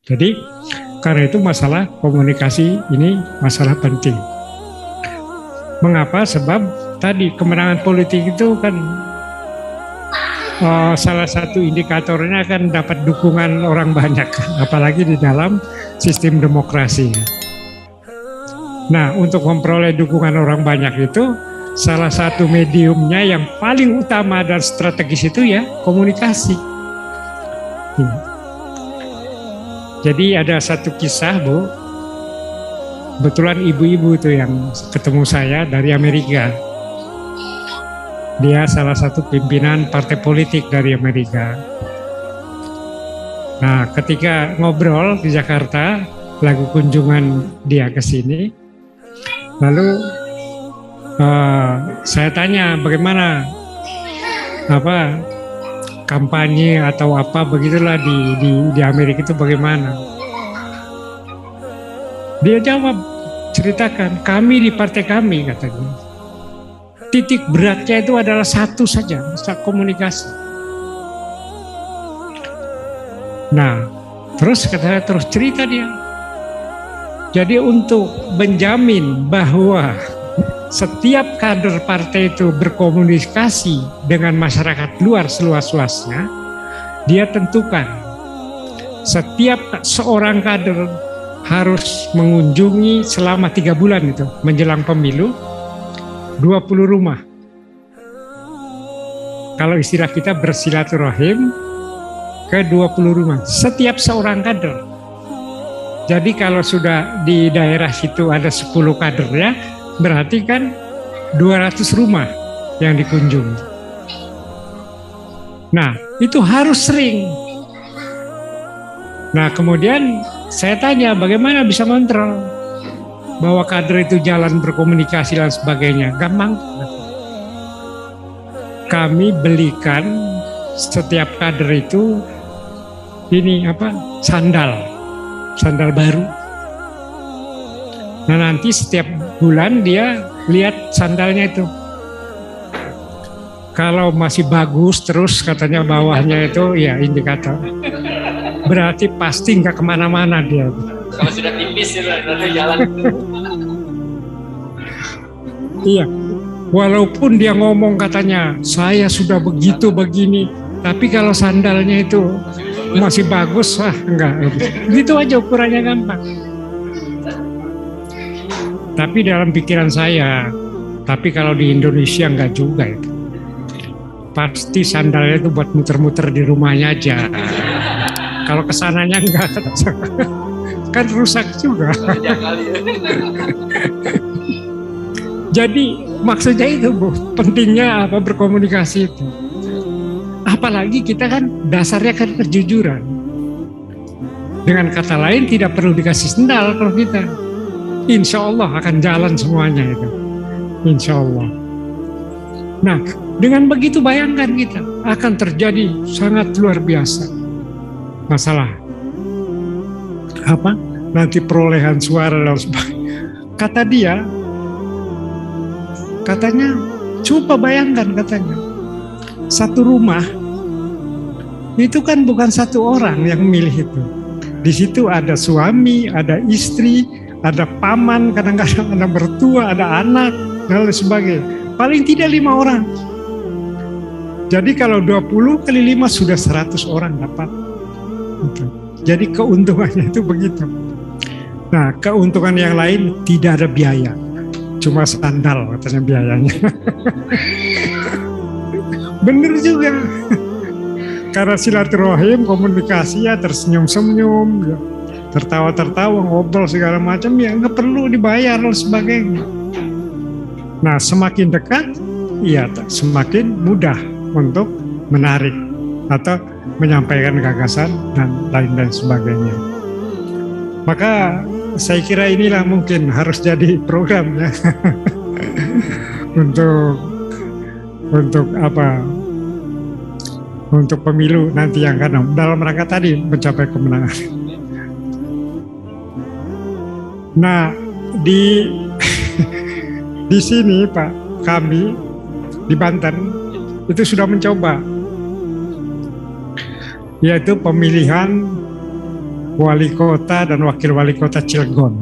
Jadi karena itu masalah komunikasi ini masalah penting. Mengapa? Sebab tadi kemenangan politik itu kan salah satu indikatornya kan dapat dukungan orang banyak, apalagi di dalam sistem demokrasi. Nah, untuk memperoleh dukungan orang banyak itu salah satu mediumnya yang paling utama dan strategis itu ya komunikasi. Jadi ada satu kisah, Bu. Kebetulan ibu-ibu itu yang ketemu saya dari Amerika. Dia salah satu pimpinan partai politik dari Amerika. Nah, ketika ngobrol di Jakarta, lagu kunjungan dia ke sini, lalu saya tanya bagaimana kampanye atau apa begitulah di Amerika itu bagaimana. Dia jawab, ceritakan, kami di partai kami, katanya. Titik beratnya itu adalah satu saja, komunikasi. Nah, terus cerita dia. Jadi untuk menjamin bahwa setiap kader partai itu berkomunikasi dengan masyarakat luar seluas-luasnya, dia tentukan setiap seorang kader harus mengunjungi selama 3 bulan itu menjelang pemilu 20 rumah. Kalau istilah kita bersilaturahim ke 20 rumah setiap seorang kader. Jadi kalau sudah di daerah situ ada 10 kadernya, berarti kan 200 rumah yang dikunjungi. Nah, itu harus sering. Nah, kemudian saya tanya bagaimana bisa kontrol bahwa kader itu jalan berkomunikasi dan sebagainya. Gampang. Kami belikan setiap kader itu sandal baru. Nah, nanti setiap bulan dia lihat sandalnya itu. Kalau masih bagus terus katanya bawahnya itu ya indikator. Berarti pasti nggak kemana-mana dia. Kalau sudah tipis ya berarti jalan. Iya, walaupun dia ngomong katanya saya sudah begitu begini, tapi kalau sandalnya itu masih bagus, enggak. Gitu aja ukurannya gampang. Tapi dalam pikiran saya, tapi kalau di Indonesia enggak juga itu. Pasti sandalnya itu buat muter-muter di rumahnya aja. Kalau kesananya enggak, kan rusak juga. Jadi maksudnya itu, Bu, pentingnya berkomunikasi itu. Apalagi kita kan dasarnya kan kejujuran. Dengan kata lain tidak perlu dikasih sendal kalau kita. Insya Allah akan jalan semuanya itu. Insya Allah. Nah, dengan begitu bayangkan kita akan terjadi sangat luar biasa. Masalah nanti perolehan suara dan sebagainya. Kata dia, katanya coba bayangkan katanya satu rumah itu kan bukan satu orang yang milih itu. Di situ ada suami, ada istri, ada paman, kadang-kadang ada mertua, ada anak dan lain sebagainya. Paling tidak 5 orang. Jadi kalau 20 kali 5 sudah 100 orang dapat. Jadi keuntungannya itu begitu. Nah, keuntungan yang lain tidak ada biaya, cuma sandal katanya biayanya. Bener juga. Karena silaturahim, komunikasi ya tersenyum-senyum, ya, tertawa-tertawa, ngobrol segala macam ya nggak perlu dibayar dan sebagainya. Nah, semakin dekat, ya semakin mudah untuk menarik atau menyampaikan gagasan dan lain-lain sebagainya. Maka saya kira inilah mungkin harus jadi programnya untuk pemilu nanti yang akan dalam rangka tadi mencapai kemenangan. Nah, di sini Pak, kami di Banten itu sudah mencoba, yaitu pemilihan wali kota dan wakil wali kota Cilegon.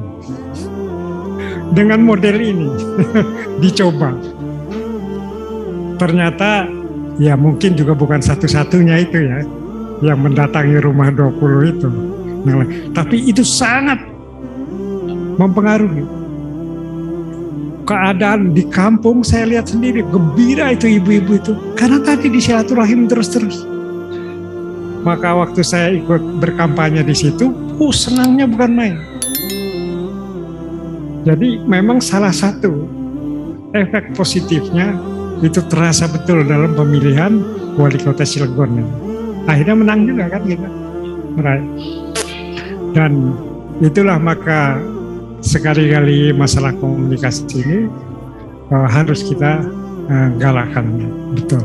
Dengan model ini dicoba. Ternyata ya mungkin juga bukan satu-satunya itu ya yang mendatangi rumah 20 itu. Nah, tapi itu sangat mempengaruhi. Keadaan di kampung saya lihat sendiri, gembira itu ibu-ibu itu. Karena tadi disilaturahim terus-terus. Maka waktu saya ikut berkampanye di situ, senangnya bukan main. Jadi memang salah satu efek positifnya itu terasa betul dalam pemilihan wali kota Cilegon. Akhirnya menang juga kan kita. Dan itulah maka sekali-kali masalah komunikasi ini harus kita galakkan betul.